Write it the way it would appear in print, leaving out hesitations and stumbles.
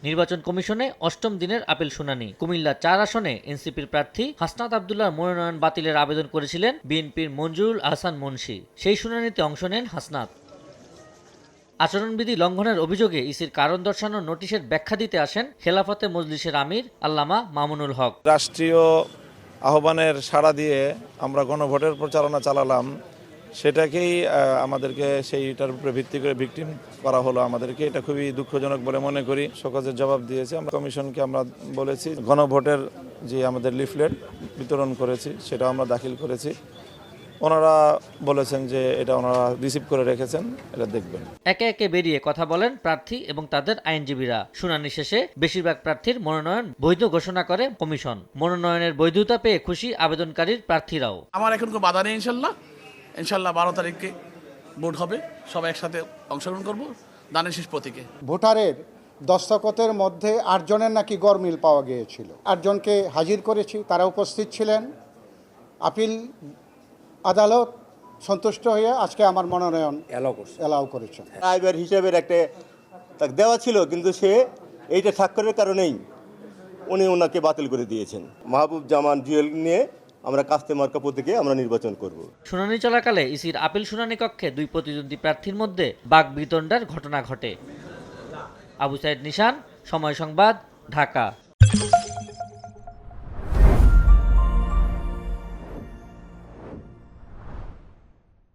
নির্বাচন কমিশনে অষ্টম দিনের আপিল শুনানি। কুমিল্লা ৪ আসনে এনসিপির প্রার্থী হাসনাত আব্দুল্লাহর মনোনয়ন বাতিলের আবেদন করেছিলেন বিএনপির মঞ্জুরুল আহসান মুন্সী। সেই শুনানিতে অংশ নেন হাসনাত। আচরণবিধি লঙ্ঘনের অভিযোগে ইসির কারণ দর্শানোর নোটিশের ব্যাখ্যা দিতে আসেন খেলাফতে মজলিসের আমির আল্লামা মামুনুল হক। রাষ্ট্রীয় আহ্বানের সাড়া দিয়ে আমরা গণভোটের প্রচারণা চালালাম, সেটাকেই আমাদেরকে সেইটার উপরে ভিত্তি করে ভিকটিম করা হলো আমাদেরকে। এটা খুবই দুঃখজনক বলে মনে করি। শোকজের জবাব দিয়েছি আমরা কমিশনকে, আমরা বলেছি গণভোটের যে আমাদের লিফলেট বিতরণ করেছি সেটা আমরা দাখিল করেছি। ওনারা বলেছেন যে এটা ওনারা রিসিভ করে রেখেছেন, এটা দেখবেন। একে একে বেরিয়ে কথা বলেন প্রার্থী এবং তাদের আইনজীবীরা। শুনানি শেষে বেশিরভাগ প্রার্থীর মনোনয়ন বৈধ ঘোষণা করে কমিশন। মনোনয়নের বৈধতা পেয়ে খুশি আবেদনকারীর প্রার্থীরাও। আমার এখন কোনো বাধা নেই, ইনশাল্লাহ 12 তারিখে ভোট হবে, সবাই একসাথে অংশগ্রহণ করব দানের শেষ প্রতীকে। ভোটারের দস্তখতের মধ্যে 8 জনের নাকি গরমিল পাওয়া গিয়েছিল। 8 জনকে হাজির করেছি, তারা উপস্থিত ছিলেন। আপিল আদালত সন্তুষ্ট হয়ে আজকে আমার মনোনয়ন এলাও করেছেন। ড্রাইভার হিসেবে একটা তাকে দেওয়া ছিল, কিন্তু সে এইটা স্বাক্ষরের কারণেই উনি ওনাকে বাতিল করে দিয়েছেন। মাহবুব জামান জুয়েল নিয়ে আমরা কাস্তে মার্কা প্রতীকে আমরা নির্বাচন করব। শুনানি চলাকালে ইসির আপিল শুনানি কক্ষে 2 প্রতিদ্বন্দ্বী প্রার্থীর মধ্যে বাকবিতণ্ডার ঘটনা ঘটে। আবু সাইদ নিশান, সময় সংবাদ, ঢাকা।